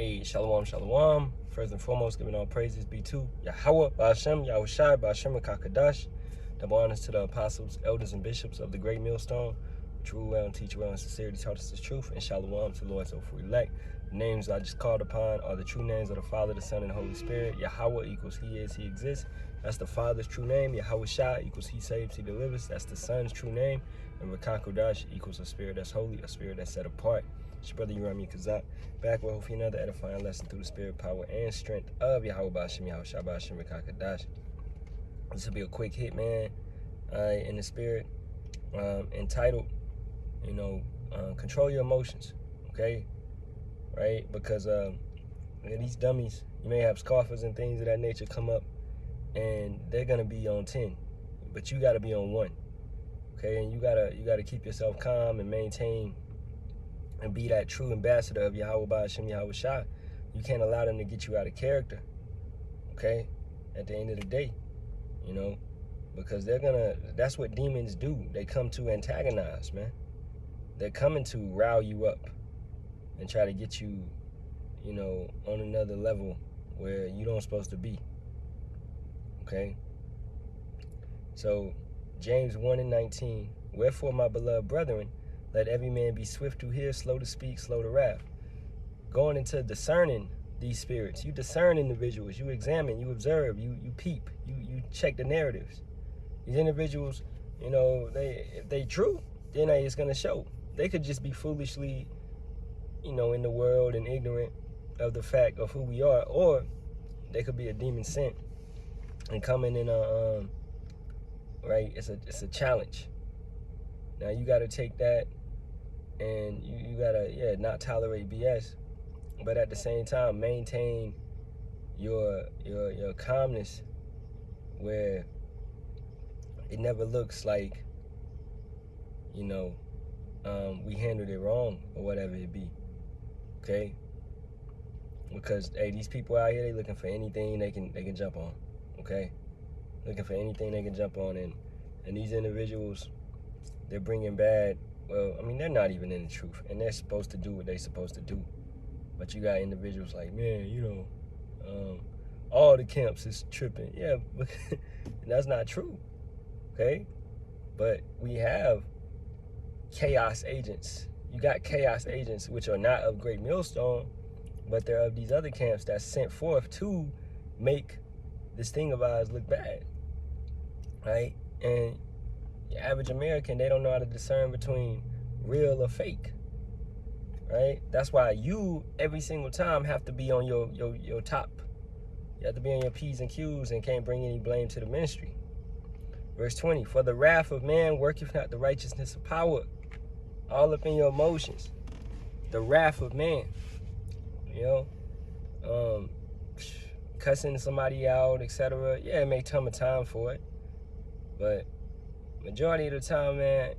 Hey, Shalawam, Shalawam. First and foremost, giving all praises be to Yahawah, Bahasham, Yahawashi, Bahasham, and Kakadash. Double honors to the apostles, elders, and bishops of the great millstone. True well and teach well and sincerity taught us the truth. And Shalawam to the Lord's faithful elect. The names I just called upon are the true names of the Father, the Son, and the Holy Spirit. Yahawah equals He is, He exists. That's the Father's true name. Yahawashi equals He saves, He delivers. That's the Son's true name. And Kakadash equals a spirit that's holy, a spirit that's set apart. It's your brother Urami Kazak, back with hopefully another edifying lesson through the spirit, power, and strength of Yahawah, Bahasham, Yahawashi, Bahasham, and Kakadash. This will be a quick hit, man, in the spirit, entitled, control your emotions, okay? Right? Because these dummies, you may have scoffers and things of that nature come up, and they're going to be on 10, but you got to be on 1, okay? And you gotta keep yourself calm and maintain and be that true ambassador of Yahawah, Bahasham, Yahawashi. You can't allow them to get you out of character, okay? At the end of the day, because that's what demons do. They come to antagonize, man. They're coming to rile you up and try to get you, on another level where you don't supposed to be, okay? So, James 1:19, wherefore, my beloved brethren, let every man be swift to hear, slow to speak, slow to wrath. Going into discerning these spirits. You discern individuals. You examine, you observe, you peep, you check the narratives. These individuals, if they true, then it's going to show. They could just be foolishly, in the world and ignorant of the fact of who we are. Or they could be a demon sent and coming in right? It's a challenge. Now you got to take that. And you gotta, not tolerate BS, but at the same time maintain your calmness, where it never looks like, we handled it wrong or whatever it be, okay? Because hey, these people out here, they looking for anything they can jump on, okay? Looking for anything they can jump on, and these individuals, they're bringing bad. Well, they're not even in the truth, and they're supposed to do what they're supposed to do. But you got individuals like, man, all the camps is tripping. Yeah, but that's not true, okay? But we have chaos agents. You got chaos agents, which are not of Great Millstone, but they're of these other camps that's sent forth to make this thing of ours look bad, right? And the average American, they don't know how to discern between real or fake, right? That's why you, every single time, have to be on your top. You have to be on your P's and Q's and can't bring any blame to the ministry. Verse 20, for the wrath of man worketh not the righteousness of power. All up in your emotions. The wrath of man. Cussing somebody out, etc. Yeah, it may come a time for it. But majority of the time, man,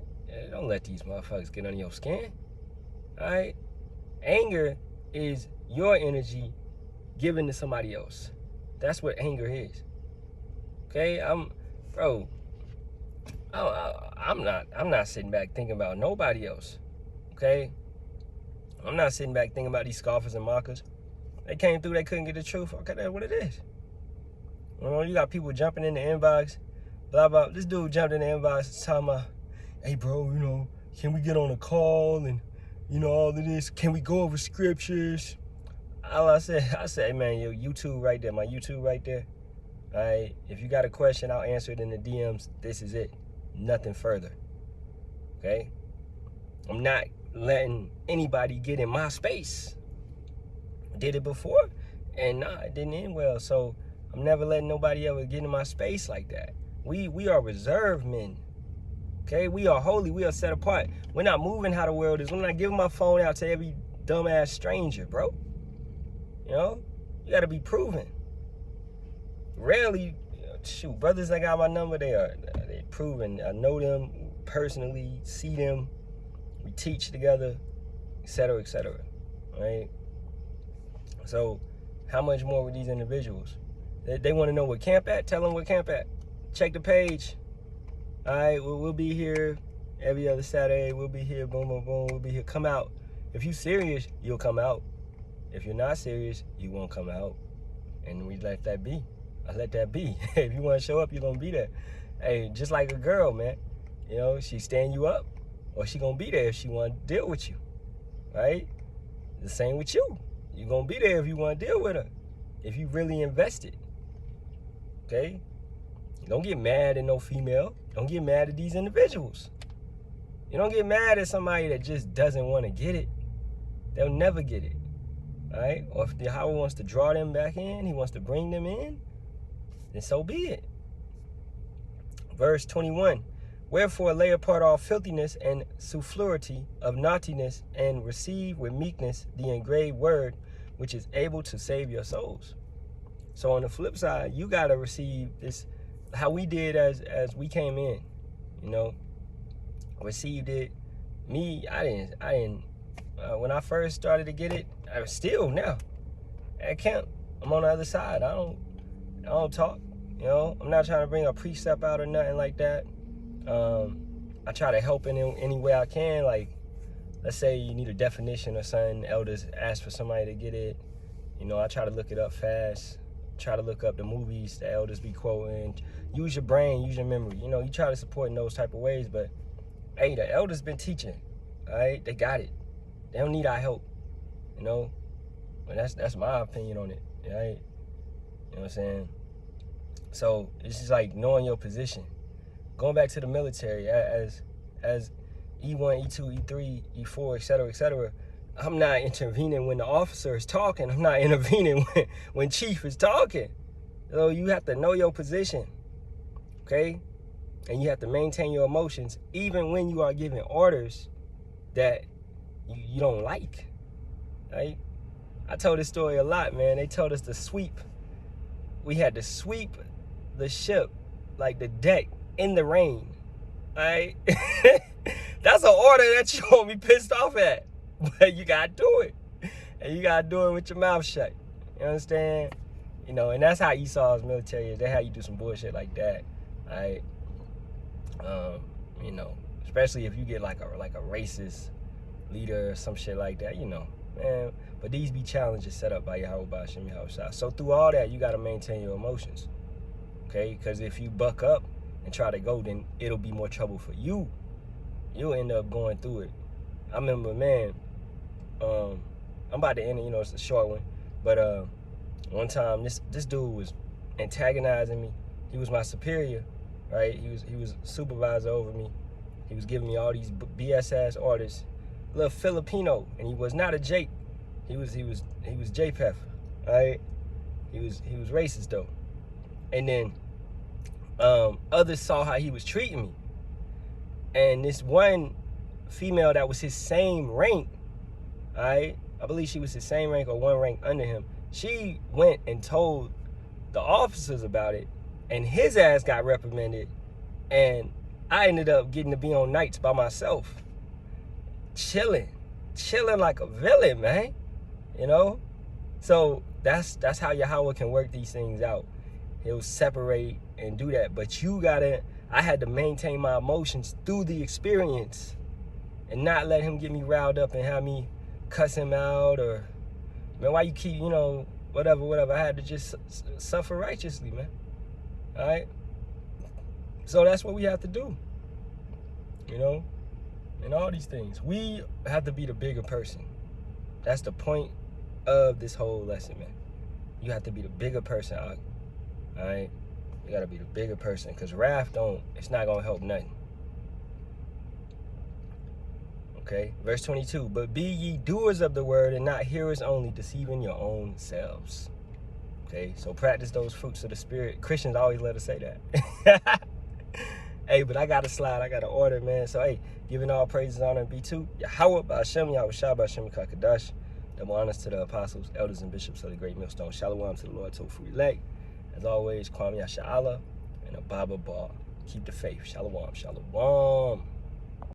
don't let these motherfuckers get under your skin. All right? Anger is your energy given to somebody else. That's what anger is. Okay? I'm not sitting back thinking about nobody else. Okay? I'm not sitting back thinking about these scoffers and mockers. They came through, they couldn't get the truth. Okay, that's what it is. You got people jumping in the inbox. Blah, blah. This dude jumped in the inbox talking about, hey, bro, can we get on a call and, all of this? Can we go over scriptures? All I said, hey, man, your YouTube right there, my YouTube right there. All right, if you got a question, I'll answer it in the DMs. This is it. Nothing further. Okay? I'm not letting anybody get in my space. Did it before, and it didn't end well. So I'm never letting nobody ever get in my space like that. We are reserved men. Okay, we are holy. We are set apart. We're not moving how the world is. We're not giving my phone out to every dumbass stranger, bro. You got to be proven. Rarely, brothers that got my number, they're proven. I know them personally, see them. We teach together, etc., etc. Right? So, how much more with these individuals? They want to know where camp at? Tell them where camp at. Check the page. All right, we'll be here every other Saturday. We'll be here, boom, boom, boom. We'll be here. Come out. If you serious, you'll come out. If you're not serious, you won't come out. And we let that be. I let that be. If you want to show up, you're going to be there. Hey, just like a girl, man. You know, she stand you up, or she going to be there if she want to deal with you. Right? The same with you. You're going to be there if you want to deal with her. If you really invested. Okay? Don't get mad at no female. Don't get mad at these individuals. You don't get mad at somebody that just doesn't want to get it. They'll never get it. All right? Or if Yahawah wants to draw them back in, he wants to bring them in, then so be it. Verse 21. Wherefore lay apart all filthiness and superfluity of naughtiness, and receive with meekness the engraved word, which is able to save your souls. So on the flip side, you got to receive this, how we did as we came in, you know, received it. Me, I didn't, when I first started to get it, I still now at camp, I'm on the other side. I don't talk, you know, I'm not trying to bring a precept out or nothing like that. I try to help in any way I can. Like, let's say you need a definition or something, elders ask for somebody to get it. You know, I try to look it up fast. Try to look up the movies the elders be quoting. Use your brain, use your memory. You know, you try to support in those type of ways. But hey, the elders been teaching. All right, they got it. They don't need our help. You know, but that's my opinion on it. Right? You know what I'm saying? So it's just like knowing your position. Going back to the military, as E1, E2, E3, E4, etc., I'm not intervening when the officer is talking. I'm not intervening when chief is talking. So you have to know your position, okay? And you have to maintain your emotions even when you are giving orders that you don't like, right? I told this story a lot, man. They told us to sweep. We had to sweep the ship, like the deck, in the rain, all right? That's an order that you won't be pissed off at, but you gotta do it, and you gotta do it with your mouth shut. You understand? You know, and that's how Esau's military is. They have you do some bullshit like that, all right? You know, especially if you get like a racist leader or some shit like that, you know, man. But these be challenges set up by Yahawah, Bahasham, Yahawashi. So through all that, you gotta maintain your emotions, okay? Because if you buck up and try to go, then it'll be more trouble for you. You'll end up going through it. I remember, man, I'm about to end it, you know, it's a short one, but one time this dude was antagonizing me. He was my superior, right? He was supervisor over me. He was giving me all these BS ass orders. Little Filipino, and he was not a Jake. He was JPEF, right? He was racist though. And then others saw how he was treating me. And this one female that was his same rank, all right? I believe she was his same rank or one rank under him. She went and told the officers about it, and his ass got reprimanded, and I ended up getting to be on nights by myself, chilling like a villain, man. You know? So that's how Yahawah can work these things out. He'll separate and do that, but I had to maintain my emotions through the experience and not let him get me riled up and have me cuss him out or, man, why you keep, you know, whatever. I had to just suffer righteously, man. All right? So that's what we have to do, you know, and all these things. We have to be the bigger person. That's the point of this whole lesson, man. You have to be the bigger person, all right? You gotta be the bigger person, because wrath it's not gonna help nothing. Okay, verse 22, but be ye doers of the word and not hearers only, deceiving your own selves. Okay, so practice those fruits of the spirit. Christians always let us say that. Hey, but I got to slide. I got to order, man. So, hey, giving all praises, honor, and be to Yahawah, Bahasham, Yahawashi, Bahasham, Kakadash. Double honors to the apostles, elders, and bishops of the great millstone. Shalawam to the Lord, to free elect. As always, Kwame Yasharahla and a Baba Bar. Keep the faith. Shalawam, Shalawam.